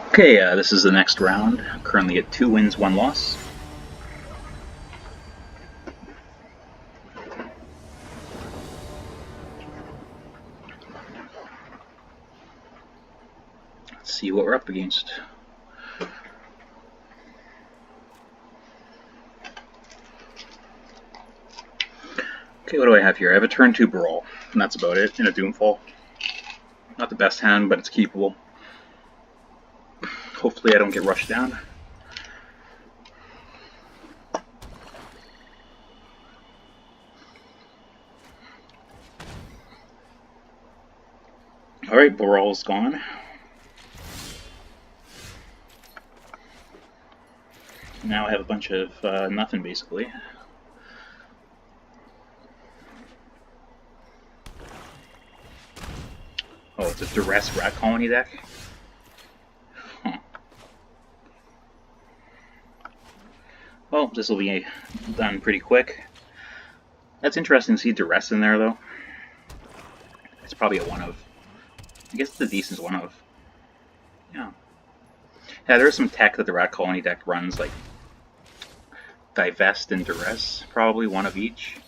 Okay, this is the next round. I'm currently at 2 wins, 1 loss. Let's see what we're up against. Okay, what do I have here? I have a turn 2 Brawl, and that's about it, in a Doomfall. Not the best hand, but it's keepable. Hopefully I don't get rushed down. Alright, Brawl's gone. Now I have a bunch of nothing, basically. Oh, it's a Duress Rat Colony deck? Huh. Well, this will be done pretty quick. That's interesting to see Duress in there, though. It's probably a 1-of. I guess it's a decent 1-of. Yeah. Yeah, there's some tech that the Rat Colony deck runs, like Divest and Duress, probably 1 of each.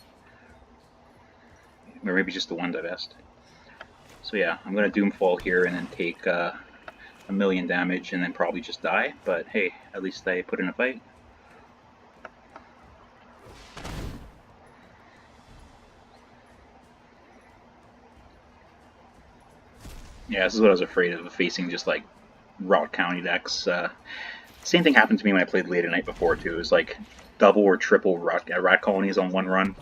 Or maybe just the 1 Divest. So yeah, I'm going to Doomfall here and then take a million damage and then probably just die. But hey, at least I put in a fight. Yeah, this is what I was afraid of, facing just like Rock County decks. Same thing happened to me when I played late at night before too. It was like double or triple rat colonies on one run.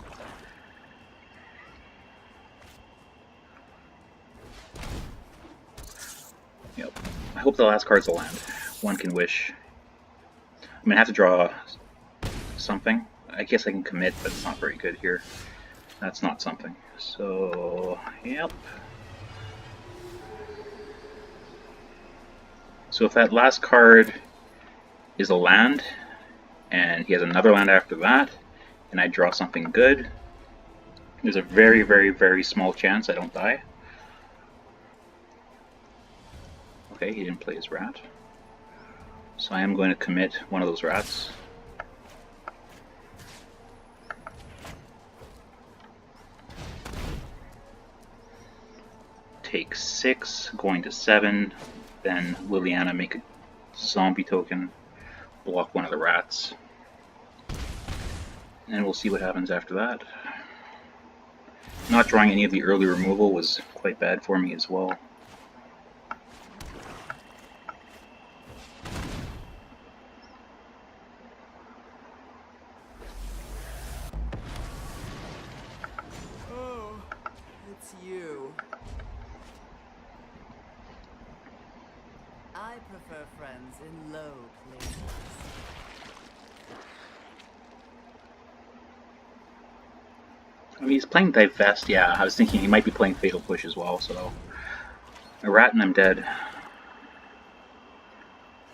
Yep. I hope the last card's a land. One can wish. I'm gonna have to draw something. I guess I can commit, but it's not very good here. That's not something. So, yep. So if that last card is a land, and he has another land after that, and I draw something good, there's a very, very, very small chance I don't die. Okay, he didn't play his rat. So I am going to commit one of those rats. Take 6, going to 7, then Liliana make a zombie token, block one of the rats, and we'll see what happens after that. Not drawing any of the early removal was quite bad for me as well. Oh, it's you. I prefer friends in low places. I mean, he's playing Divest, yeah. I was thinking he might be playing Fatal Push as well, so... A rat and I'm dead.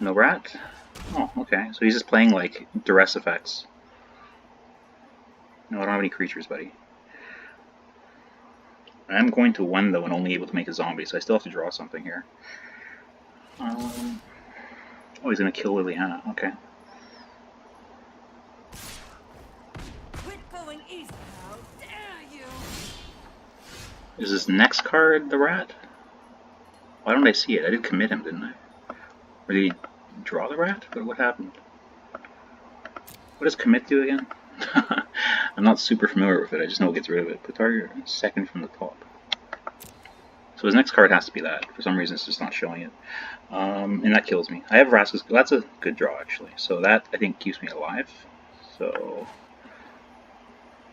No rat? Oh, okay. So he's just playing, like, Duress effects. No, I don't have any creatures, buddy. I'm going to 1, though, and only able to make a zombie, so I still have to draw something here. Oh, he's going to kill Liliana. Okay. Quit going east, how dare you! Is this next card the rat? Why don't I see it? I did commit him, didn't I? Or did he draw the rat? What happened? What does commit do again? I'm not super familiar with it, I just know it gets rid of it. Put target second from the top. So his next card has to be that. For some reason it's just not showing it. And that kills me. I have Vraska's. That's a good draw actually. So that I think keeps me alive. So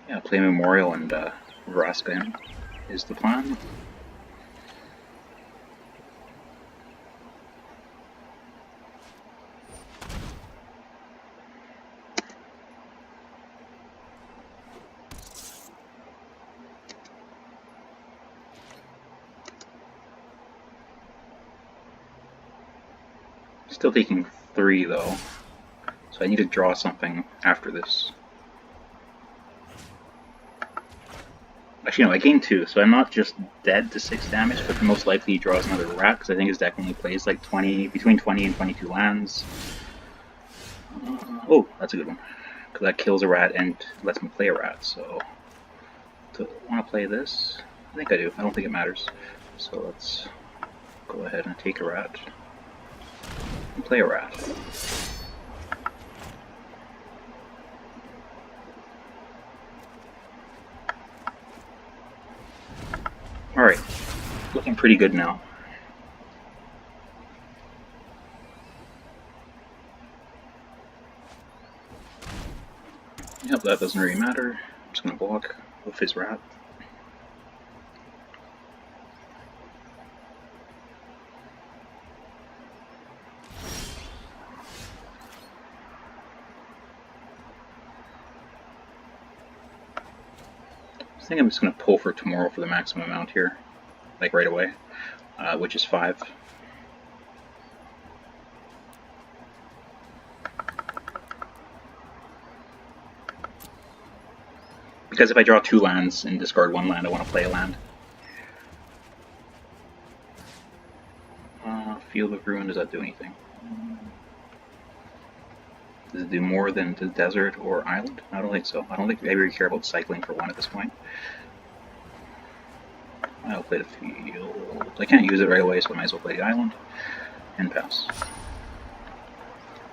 yeah, play Memorial and Vraska him is the plan. Still taking 3 though, so I need to draw something after this. Actually, no, I gained 2, so I'm not just dead to 6 damage, but most likely he draws another rat, because I think his deck only plays like between 20 and 22 lands. Oh, that's a good one. Because that kills a rat and lets me play a rat, so... Do I want to play this? I think I do. I don't think it matters. So let's go ahead and take a rat. And play a rat. Alright. Looking pretty good now. Yep, that doesn't really matter. I'm just going to block with his rat. I think I'm just going to pull for tomorrow for the maximum amount here, like right away, which is 5. Because if I draw 2 lands and discard 1 land, I want to play a land. Field of Ruin, does that do anything? Does it do more than the desert or island? I don't think so. I don't think I really care about cycling for 1 at this point. I'll play the field. I can't use it right away, so I might as well play the island and pass.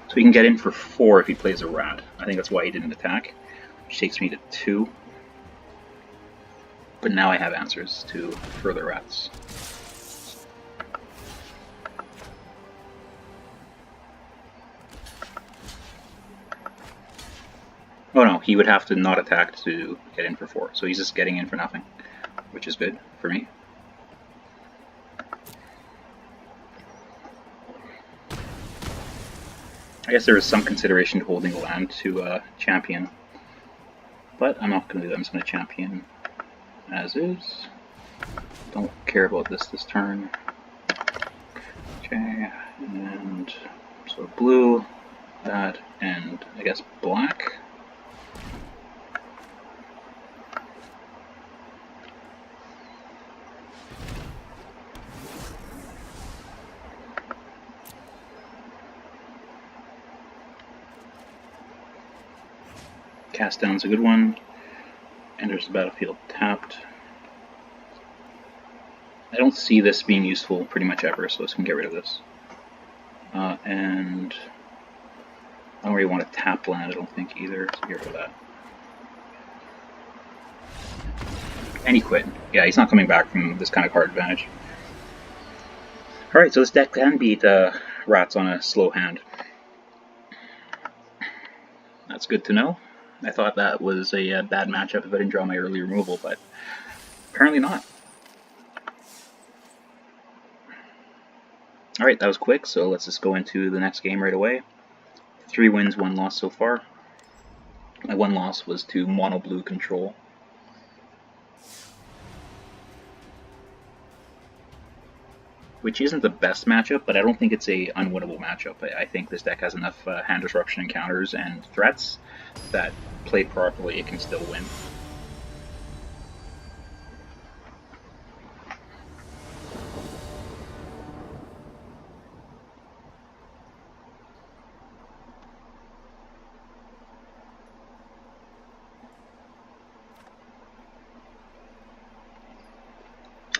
So he can get in for 4 if he plays a rat. I think that's why he didn't attack, which takes me to 2. But now I have answers to further rats. Oh no, he would have to not attack to get in for 4, so he's just getting in for nothing, which is good for me. I guess there is some consideration to holding a land to champion, but I'm not going to do that. I'm just going to champion as is. Don't care about this turn. Okay, and so blue, that, and I guess black. Cast down's a good one. Enters the battlefield tapped. I don't see this being useful pretty much ever, so let's get rid of this. And I don't really want to tap land, I don't think either, so get rid of that. And he quit. Yeah, he's not coming back from this kind of card advantage. Alright, so this deck can beat rats on a slow hand. That's good to know. I thought that was a bad matchup if I didn't draw my early removal, but apparently not. Alright, that was quick, so let's just go into the next game right away. 3 wins, 1 loss so far. My 1 loss was to Mono Blue Control. Which isn't the best matchup, but I don't think it's a unwinnable matchup. I think this deck has enough hand disruption encounters and threats that, played properly, it can still win.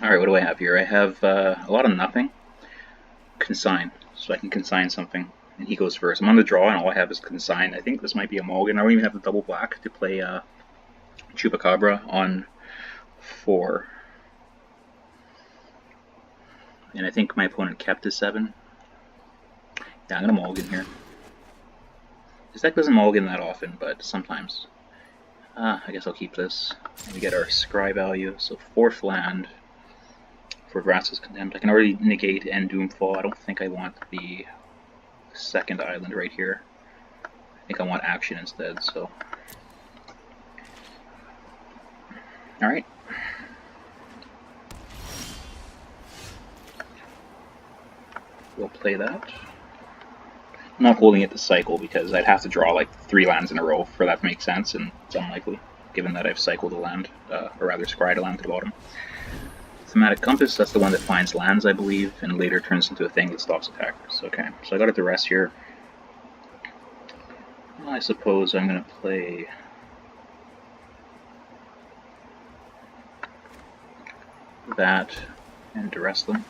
Alright, what do I have here? I have a lot of nothing. Consign, so I can consign something. And he goes first. I'm on the draw, and all I have is consign. I think this might be a mulligan. I don't even have the double black to play Chupacabra on 4. And I think my opponent kept his 7. Yeah, I'm going to mulligan here. This deck doesn't mulligan that often, but sometimes. I guess I'll keep this. And we get our scry value, so 4th land for Vraska's Contempt. I can already negate and Doomfall. I don't think I want the 2nd island right here. I think I want action instead, so. Alright. We'll play that. I'm not holding it to cycle because I'd have to draw like 3 lands in a row for that to make sense, and it's unlikely. given that I've cycled a land, or rather scryed a land to the bottom. Thematic Compass, that's the one that finds lands, I believe, and later turns into a thing that stops attackers. Okay, so I got it to rest here. Well, I suppose I'm going to play that and to rest them.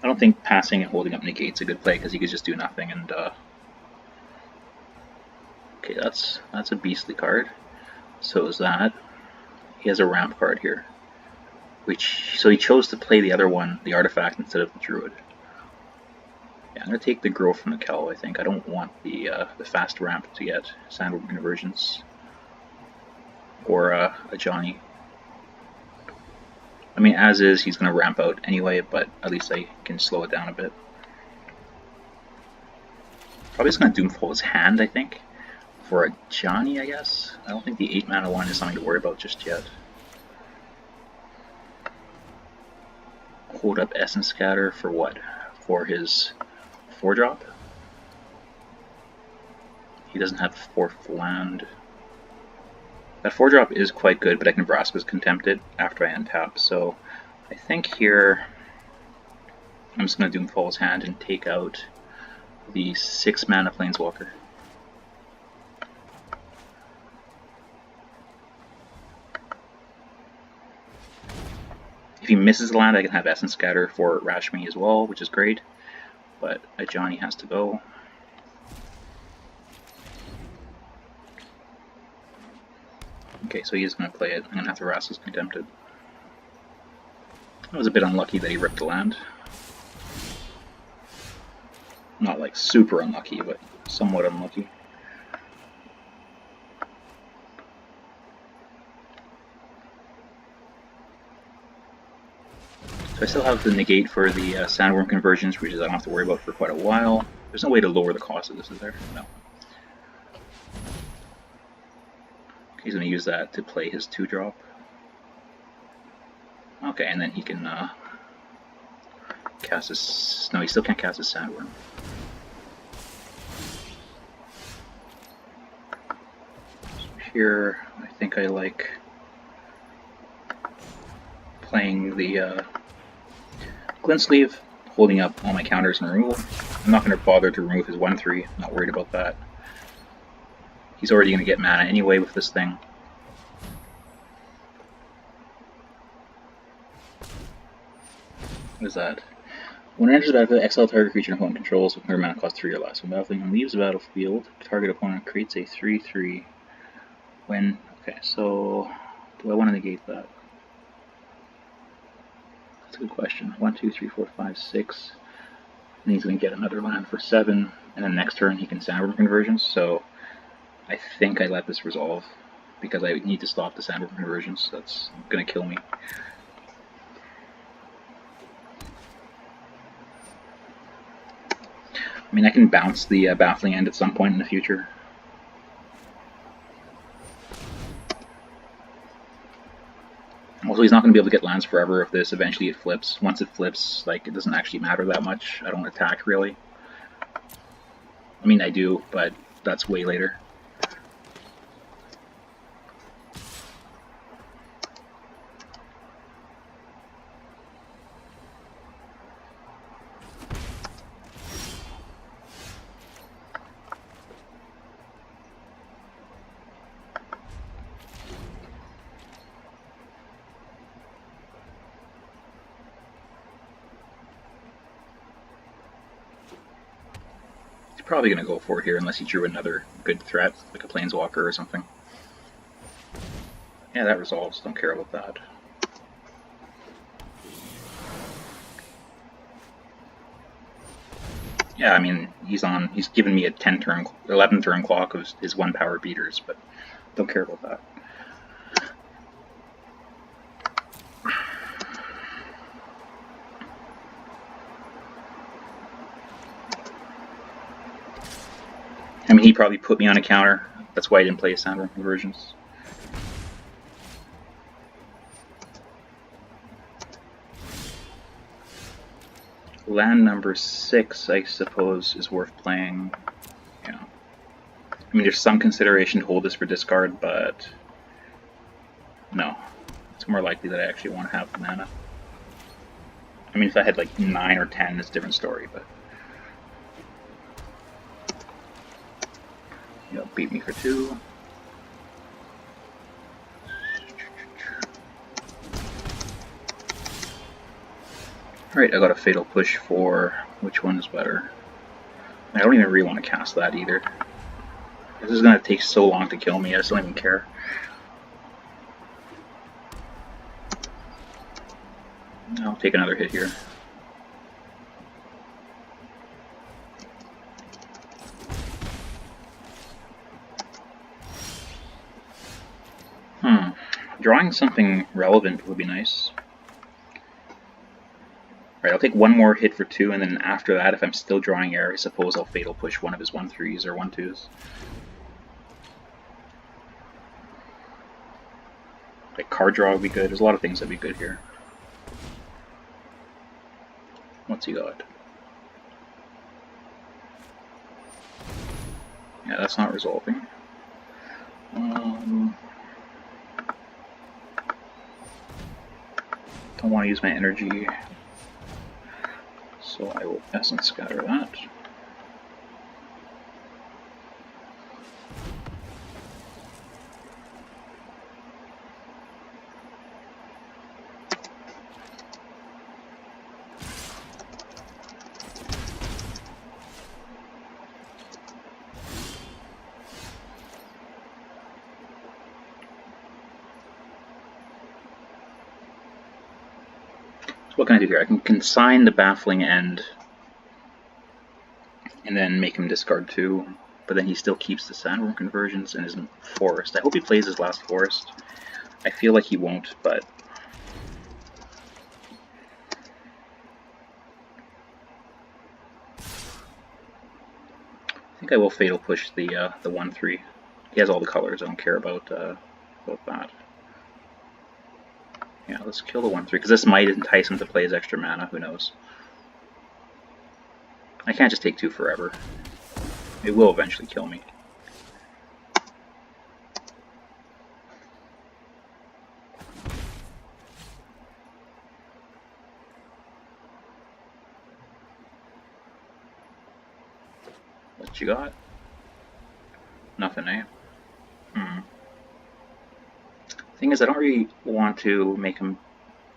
I don't think passing and holding up negate's a good play because he could just do nothing and okay, that's a beastly card. So is that. He has a ramp card here. So he chose to play the other one, the artifact, instead of the druid. Yeah, I'm gonna take the girl from the Kel, I think. I don't want the fast ramp to get Sandworm Conversions. Or a Johnny. I mean, as is, he's gonna ramp out anyway, but at least I can slow it down a bit. Probably just gonna Doomfall his hand, I think. For a Johnny, I guess. I don't think the 8 mana one is something to worry about just yet. Hold up Essence Scatter for what? For his 4-drop? He doesn't have 4th land. That 4-drop is quite good, but I can Vraska's Contempt it after I untap, so I think here I'm just going to Doomfall his hand and take out the 6 mana Planeswalker. If he misses the land, I can have Essence Scatter for Rashmi as well, which is great, but Ajani has to go. Okay, so he is going to play it. I'm going to have to Vraska's Contempt it. It was a bit unlucky that he ripped the land. Not like super unlucky, but somewhat unlucky. So I still have the negate for the Sandworm Conversions, which I don't have to worry about for quite a while. There's no way to lower the cost of this, is there? No. He's going to use that to play his 2-drop. Okay, and then he can cast his... No, he still can't cast his Sandworm. Here, I think I like playing the Glint Sleeve, holding up all my counters and removal. I'm not going to bother to remove his 1/3, not worried about that. He's already going to get mana anyway with this thing. What is that? When it enters the battlefield, exile target creature and opponent controls with their mana cost 3 or less. When battlefield leaves the battlefield, target opponent creates a 3/3. When... Okay, so... do I want to negate that? That's a good question. 1, 2, 3, 4, 5, 6. And he's going to get another land for 7. And then next turn he can Sandworm Conversions, so... I think I let this resolve, because I need to stop the Sandworm Conversions. That's going to kill me. I mean, I can bounce the Baffling End at some point in the future. Also, he's not going to be able to get lands forever if this eventually it flips. Once it flips, like, it doesn't actually matter that much. I don't attack, really. I mean, I do, but that's way later. Probably going to go for it here unless he drew another good threat, like a Planeswalker or something. Yeah, that resolves. Don't care about that. Yeah, I mean, he's given me a 11 turn clock of his 1 power beaters, but don't care about that. I mean, he probably put me on a counter. That's why I didn't play his Sandworm Conversions. Land number 6, I suppose, is worth playing. Yeah. I mean, there's some consideration to hold this for discard, but no. It's more likely that I actually want to have the mana. I mean, if I had like 9 or 10, it's a different story, but... You'll beat me for 2. Alright, I got a Fatal Push for... Which one is better? I don't even really want to cast that either. This is going to take so long to kill me, I just don't even care. I'll take another hit here. Drawing something relevant would be nice. Right, I'll take one more hit for 2, and then after that, if I'm still drawing air, I suppose I'll Fatal Push one of his 1/3s or 1/2s. Like card draw would be good. There's a lot of things that'd be good here. What's he got? Yeah, that's not resolving. Don't want to use my energy, so I will Essence Scatter that. What can I do here? I can consign the Baffling End and then make him discard 2, but then he still keeps the Sandworm conversions and his Forest. I hope he plays his last Forest. I feel like he won't, but... I think I will Fatal Push the 1/3. He has all the colors, I don't care about that. Yeah, let's kill the 1/3, because this might entice him to play his extra mana, who knows. I can't just take 2 forever. It will eventually kill me. What you got? Nothing, eh? Thing is, I don't really want to make him...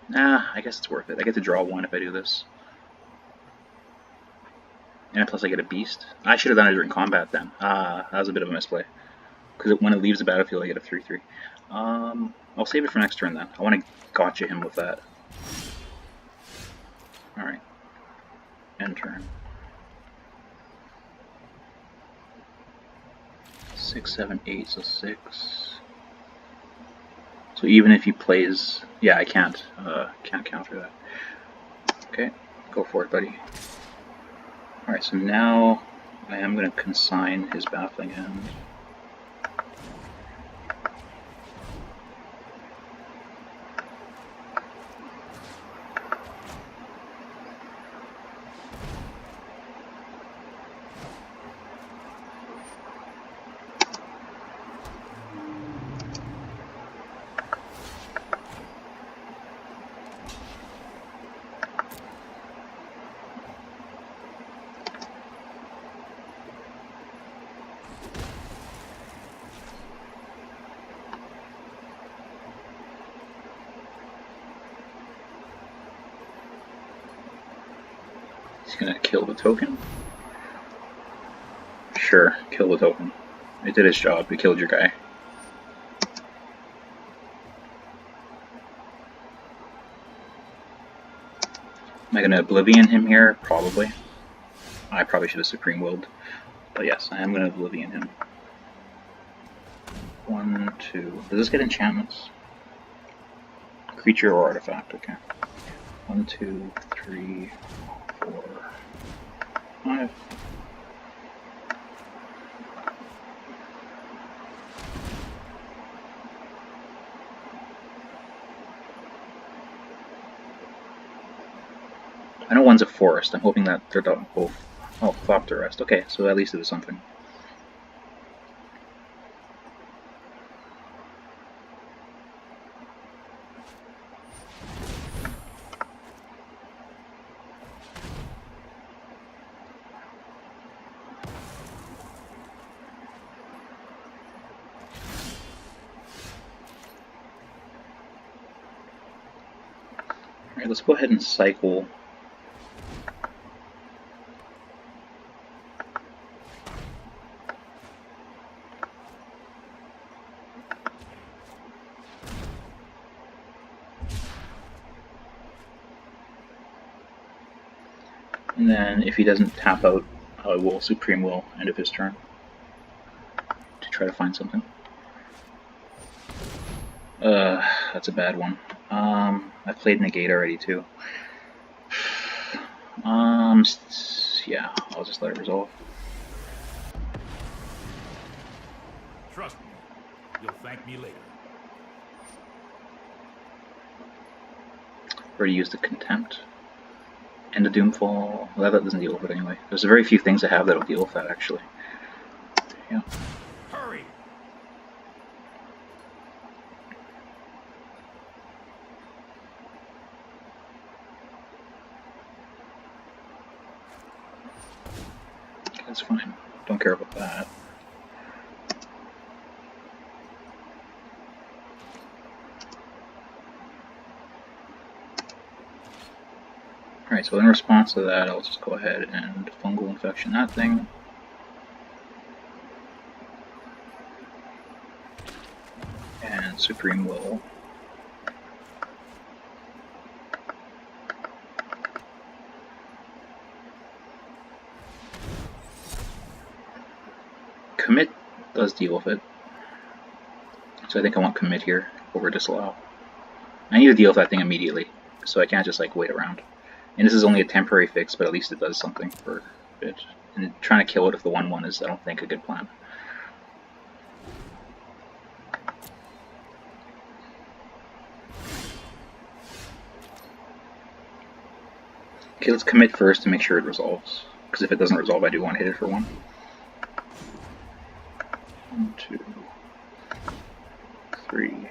Nah, I guess it's worth it. I get to draw 1 if I do this. And plus I get a Beast. I should have done it during combat then. That was a bit of a misplay. Because when it leaves the battlefield I get a 3/3. I'll save it for next turn then. I want to gotcha him with that. Alright. End turn. 6, 7, 8, so 6. So even if he plays... Yeah, I can't counter that. Okay, go for it, buddy. Alright, so now I am going to consign his Baffling End. He's gonna kill the token? Sure, kill the token. It did its job, it killed your guy. Am I gonna Oblivion him here? Probably. I probably should have Supreme Willed. But yes, I am gonna Oblivion him. 1, 2. Does this get enchantments? Creature or artifact, okay. 1, 2, 3, 4, 5. I know one's a forest. I'm hoping that they're both... Oh, flop to rest. Okay, so at least it was something. let's go ahead and cycle. And then if he doesn't tap out, I will Supreme Will end of his turn to try to find something. That's a bad one. I played Negate already too. Yeah, I'll just let it resolve. Trust me, you'll thank me later. Already used the Contempt. And the Doomfall. Well, that doesn't deal with it anyway. There's very few things I have that'll deal with that, actually. Yeah. Hurry! That's fine. Don't care about that. Alright, so in response to that, I'll just go ahead and Fungal Infection that thing. And Supreme Will. Commit does deal with it. So I think I want Commit here over Disallow. I need to deal with that thing immediately, so I can't just like wait around. And this is only a temporary fix, but at least it does something for a bit. And trying to kill it with the 1/1 is, I don't think, a good plan. Okay, let's commit first to make sure it resolves. Because if it doesn't resolve, I do want to hit it for 1. 1, 2, 3.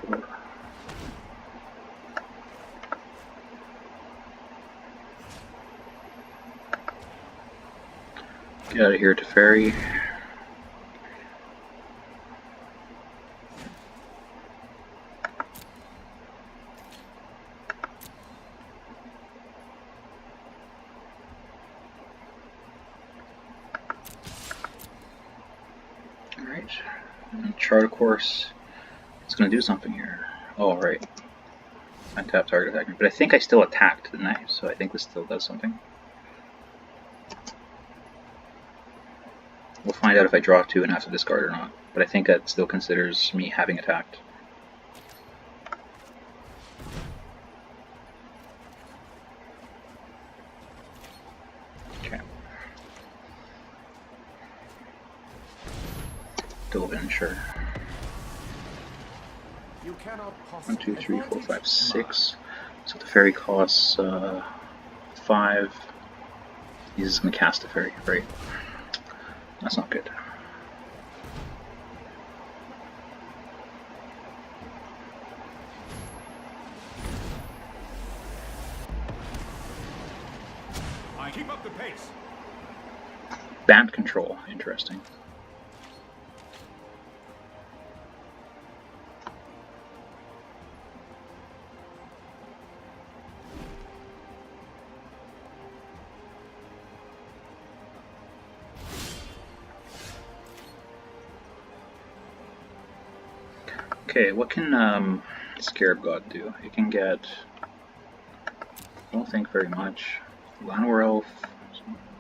4. Get out of here, Teferi. Alright. Chart a course. It's going to do something here. Oh, right. Untap target attacker. But I think I still attacked, didn't I? So I think this still does something. We'll find out if I draw 2 and have to discard or not. But I think that still considers me having attacked. Okay. Dovin, sure. 1, 2, 3, 4, 5, 6. So the fairy costs 5. He's just going to cast a fairy, right? That's not good. I keep up the pace. Band control, interesting. Okay, what can Scarab God do? It can get, I don't think very much. Llanowar Elf,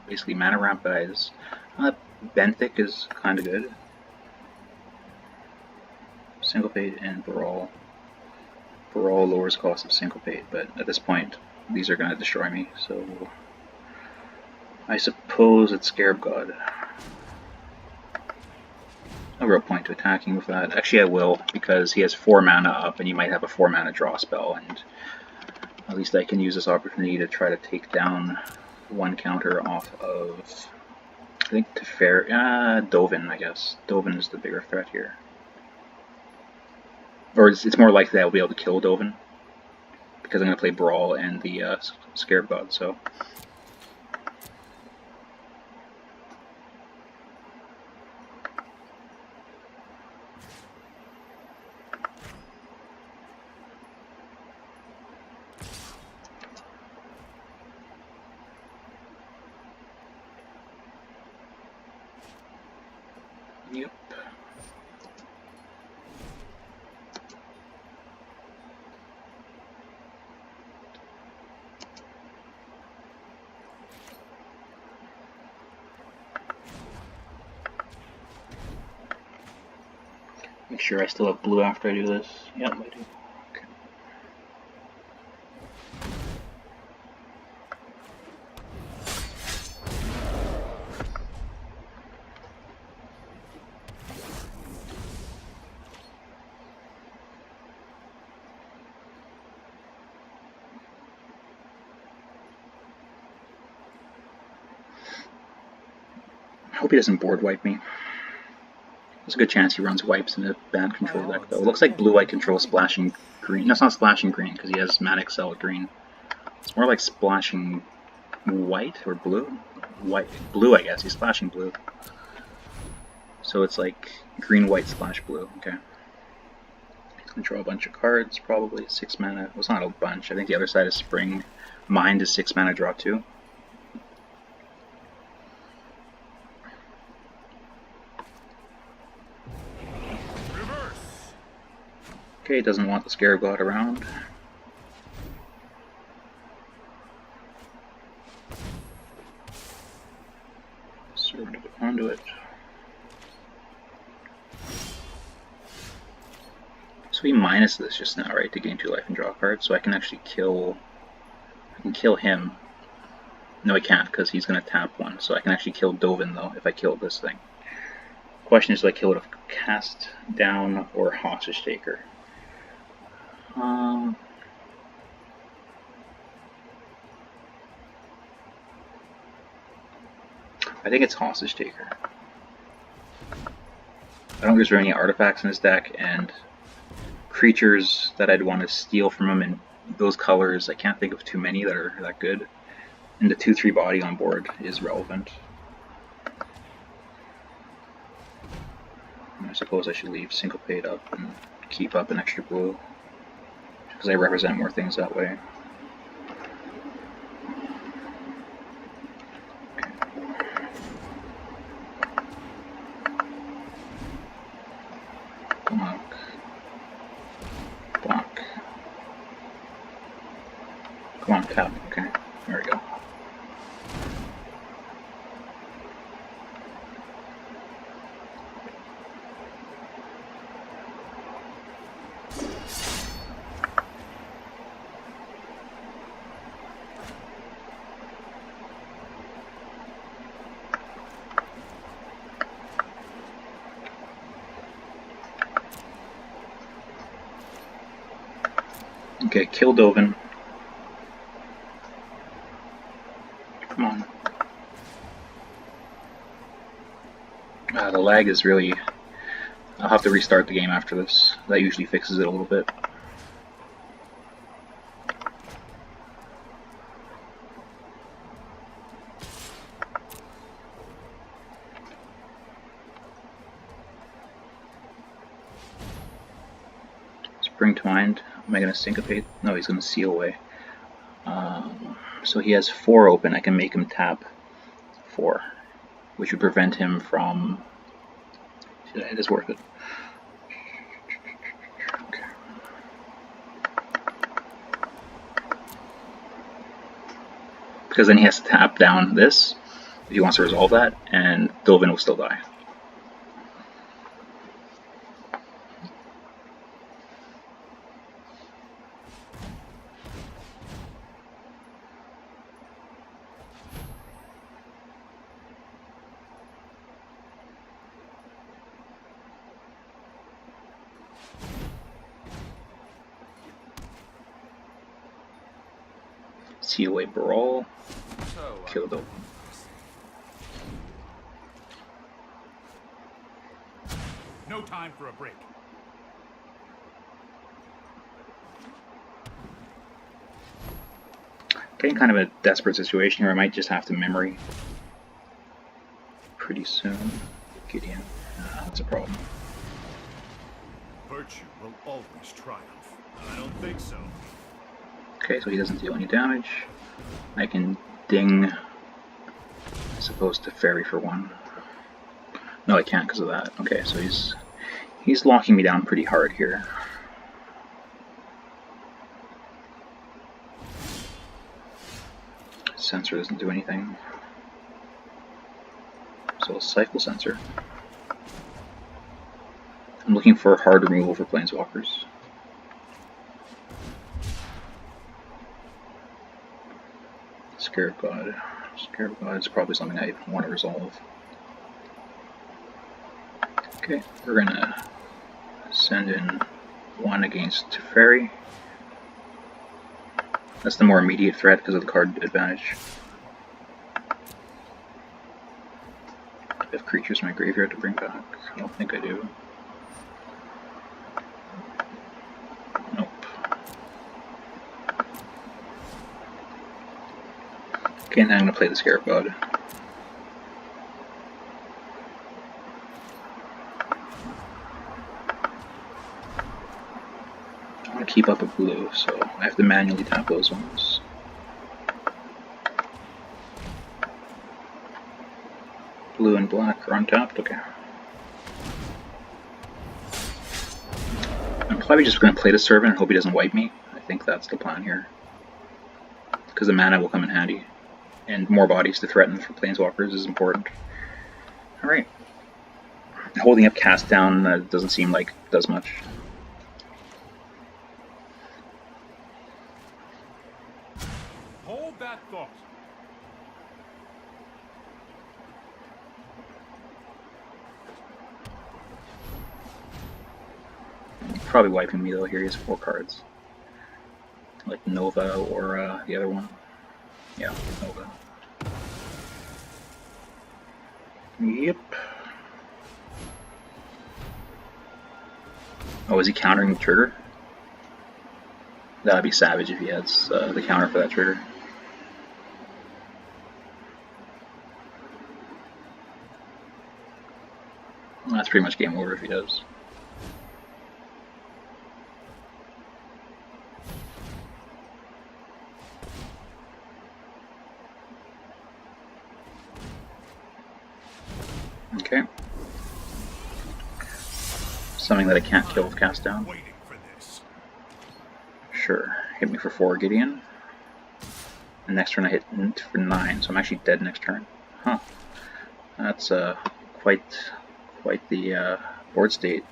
basically mana ramp guys. Benthic is kind of good. Syncopate and Brawl. Brawl lowers cost of Syncopate, but at this point, these are going to destroy me, so I suppose it's Scarab God. No real point to attacking with that. Actually, I will, because he has 4 mana up, and you might have a 4 mana draw spell, and at least I can use this opportunity to try to take down 1 counter off of, I think, Teferi, Dovin, I guess. Dovin is the bigger threat here. Or it's more likely I'll be able to kill Dovin, because I'm going to play Brawl and the Scarab God, so. Yep. Make sure I still have blue after I do this. Yep, I do. Okay. I hope he doesn't board wipe me. There's a good chance he runs wipes in a bad control deck, though. It looks like blue-white control splashing green. No, it's not splashing green because he has Mana Excel with green. It's more like splashing white or blue? White. Blue, I guess. He's splashing blue. So it's like green-white splash blue. Okay. He's going to draw a bunch of cards, probably. 6 mana. Well, it's not a bunch. I think the other side is Spring. Mind is 6 mana, draw 2. Okay, doesn't want the Scarab God around. Servant of the Conduit. So he minus this just now, right, to gain 2 life and draw a card, so I can actually kill... I can kill him. No, I can't, because he's going to tap 1, so I can actually kill Dovin, though, if I kill this thing. Question is, do I kill it with Cast Down or Hostage Taker? I think it's Hostage Taker. I don't think there's any artifacts in this deck, and creatures that I'd want to steal from him in those colors, I can't think of too many that are that good. And the 2/3 body on board is relevant. And I suppose I should leave Syncopate up and keep up an extra blue, because I represent more things that way. Block. Come on, tap. Okay, there we go. Okay, kill Dovin. Come on. The lag is really... I'll have to restart the game after this. That usually fixes it a little bit. Spring to Mind. Am I going to Syncopate? No, he's going to Seal away. So he has 4 open. I can make him tap 4, which would prevent him from... It is worth it. Okay. Because then he has to tap down this if he wants to resolve that, and Dovin will still die. See away Brawl, kill Dovin. No time for a break. Getting kind of a desperate situation here. I might just have to memory pretty soon. Gideon, that's a problem. Virtue will always triumph. I don't think so. Okay, so he doesn't deal any damage. I can ding, I suppose, to Fairy for 1. No, I can't because of that. Okay, so he's locking me down pretty hard here. Sensor doesn't do anything. So cycle sensor. I'm looking for hard removal for planeswalkers. Scarab God. Scarab God is probably something I want to resolve. Okay, we're gonna send in one against Teferi. That's the more immediate threat because of the card advantage. I have creatures in my graveyard to bring back. I don't think I do. Nope. Okay, now I'm gonna play the Scarab God. I want to keep up a blue, so I have to manually tap those ones. Blue and black are untapped, okay. I'm probably just going to play the Servant and hope he doesn't wipe me. I think that's the plan here. Because the mana will come in handy. And more bodies to threaten for planeswalkers is important. Alright. Holding up cast down doesn't seem like it does much. Hold that thought. Probably wiping me though. Here he has 4 cards. Like Nova or the other one. Yeah, Nova. Yep. Oh, is he countering the trigger? That'd be savage if he has the counter for that trigger. Well, that's pretty much game over if he does. Okay. Something that I can't kill with cast down. Waiting for this. Sure. Hit me for 4, Gideon. And next turn I hit for 9, so I'm actually dead next turn. Huh. That's quite the board state.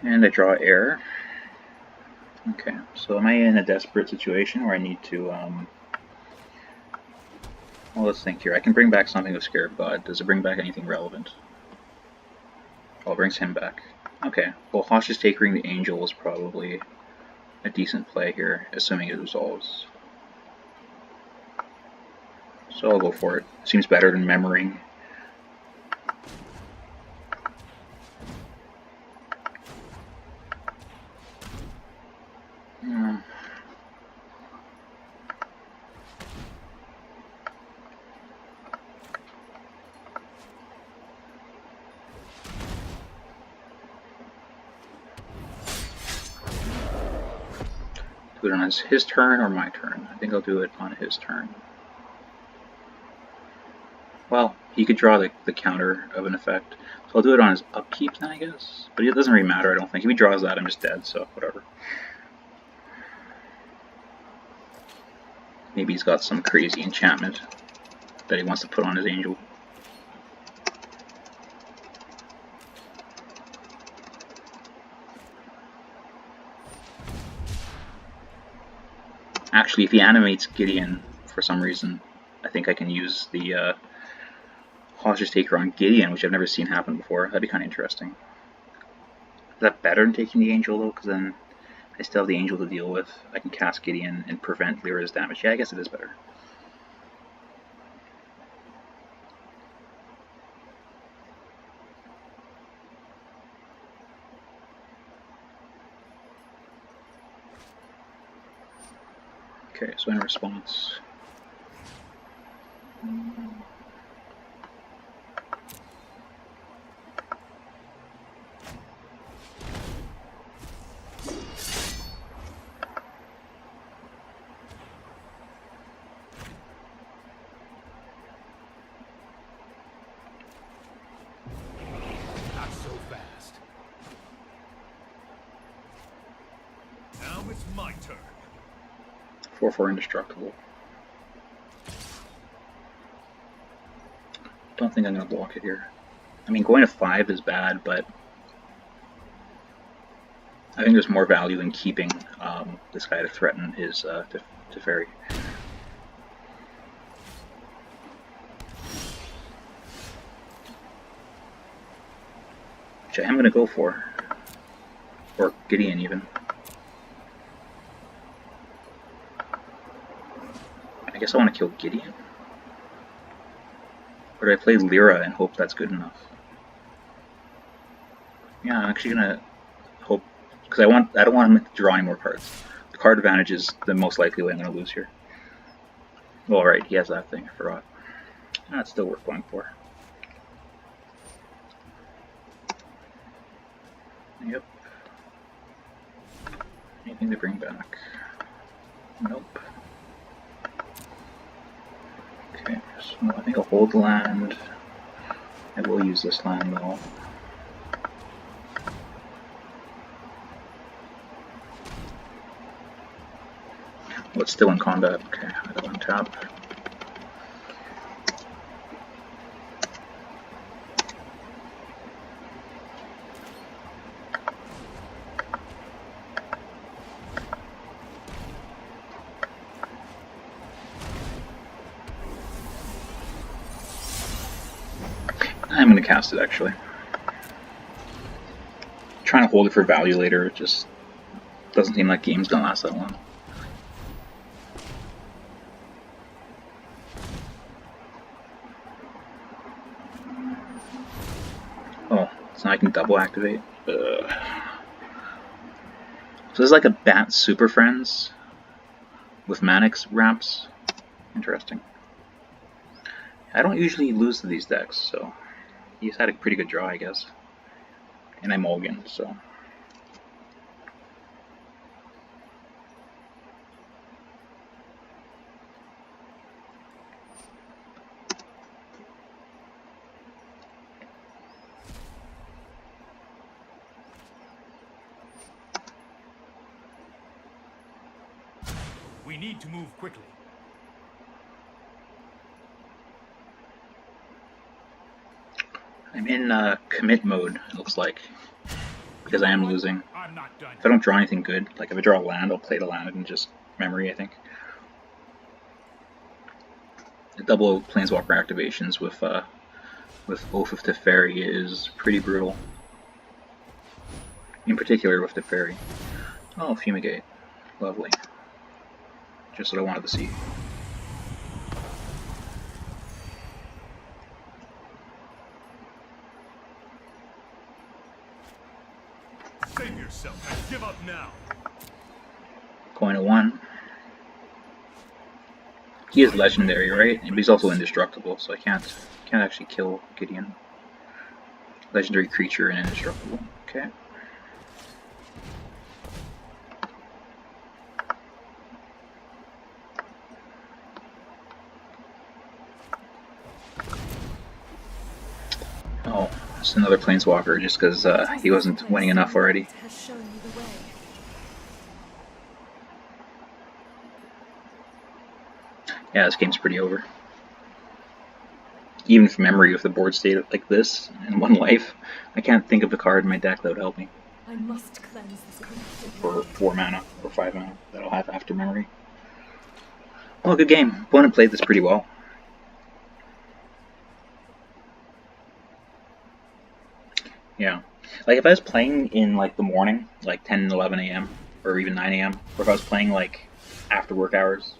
And I draw air. Okay, so am I in a desperate situation where I need to, well, let's think here. I can bring back something with Scarab God. Does it bring back anything relevant? Oh, it brings him back. Okay, well, Hostage Takering the Angel was probably a decent play here, assuming it resolves. So I'll go for it. Seems better than memorying. Do it on his turn or my turn? I think I'll do it on his turn. Well, he could draw the counter of an effect. So I'll do it on his upkeep then, I guess. But it doesn't really matter, I don't think. If he draws that, I'm just dead, so whatever. Maybe he's got some crazy enchantment that he wants to put on his angel. Actually, if he animates Gideon for some reason, I think I can use the Hostage Taker on Gideon, which I've never seen happen before. That'd be kind of interesting. Is that better than taking the Angel, though? Because then I still have the Angel to deal with. I can cast Gideon and prevent Lyra's damage. Yeah, I guess it is better. Okay, so in response... it's my turn. 4/4 indestructible. Don't think I'm gonna block it here. I mean, going to 5 is bad, but I think there's more value in keeping this guy to threaten his Teferi. Which I am going to go for. Or Gideon, even. I guess I want to kill Gideon? Or do I play Lyra and hope that's good enough? Yeah, I'm actually going to hope, because I don't want him to draw any more cards. The card advantage is the most likely way I'm going to lose here. Well, right, he has that thing, I forgot. That's still worth going for. Yep. Anything to bring back? Nope. Okay, so I think I'll hold the land. I will use this land though. Oh, it's still in combat. Okay, I go untap. I'm going to cast it actually. Trying to hold it for value later, it just doesn't seem like game's going to last that long. Oh, so now I can double activate. So this is like a Bat Super Friends with Manix wraps. Interesting. I don't usually lose to these decks, so he's had a pretty good draw, I guess. And I mulligan, so. We need to move quickly. I'm in commit mode, it looks like, because I am losing. I'm not done. If I don't draw anything good, like if I draw a land, I'll play the land and just memory, I think. The double Planeswalker activations with Oath of Teferi is pretty brutal. In particular with Teferi. Oh, Fumigate. Lovely. Just what I wanted to see. Save yourself and give up now. Going to 1. He is legendary, right? But he's also indestructible, so I can't actually kill Gideon. Legendary creature and indestructible. Okay. Oh, it's another Planeswalker just because he wasn't winning enough already. Yeah, this game's pretty over. Even from memory, with the board state like this in one life, I can't think of the card in my deck that would help me. I must cleanse this corrupted For 4 mana or 5 mana that I'll have after memory. Well, good game. Opponent played this pretty well. Yeah. Like if I was playing in like the morning, like 10 and 11 a.m. or even 9 a.m., or if I was playing like after work hours,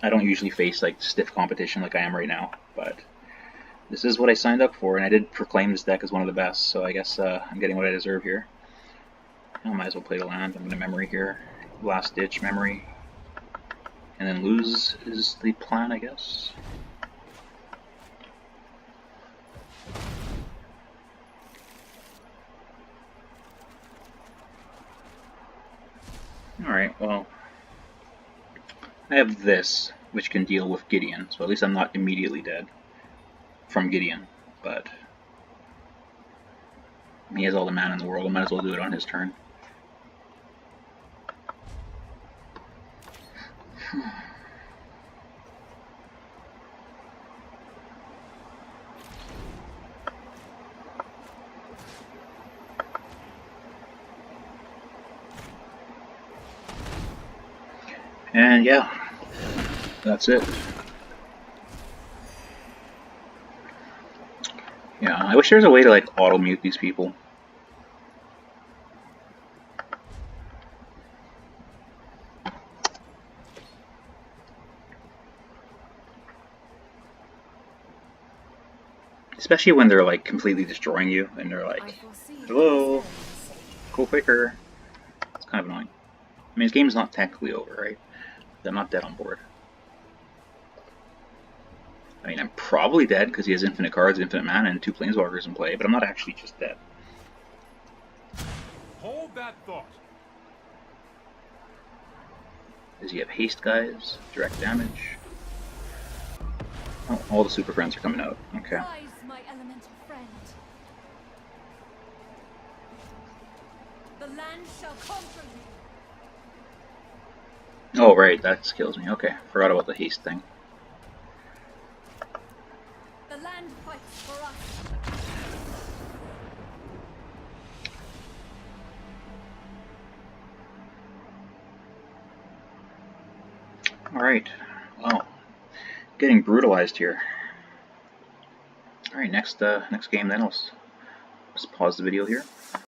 I don't usually face like stiff competition like I am right now, but this is what I signed up for, and I did proclaim this deck as one of the best, so I guess I'm getting what I deserve here. I might as well play the land. I'm going to memory here. Last ditch memory. And then lose is the plan, I guess. Alright, well, I have this, which can deal with Gideon, so at least I'm not immediately dead from Gideon, but he has all the mana in the world, I might as well do it on his turn. And yeah, that's it. Yeah, I wish there was a way to like auto mute these people. Especially when they're like completely destroying you and they're like, hello, go quicker. It's kind of annoying. I mean, this game's not technically over, right? I'm not dead on board. I mean, I'm probably dead because he has infinite cards, infinite mana, and 2 planeswalkers in play, but I'm not actually just dead. Hold that thought. Does he have haste, guys? Direct damage? Oh, all the super friends are coming out. Okay. Rise, my elemental friend. The land shall conquer you. Oh, right, that kills me. Okay, forgot about the haste thing. The land fights for us. Alright. Wow. Getting brutalized here. Alright, next game then. Let's pause the video here.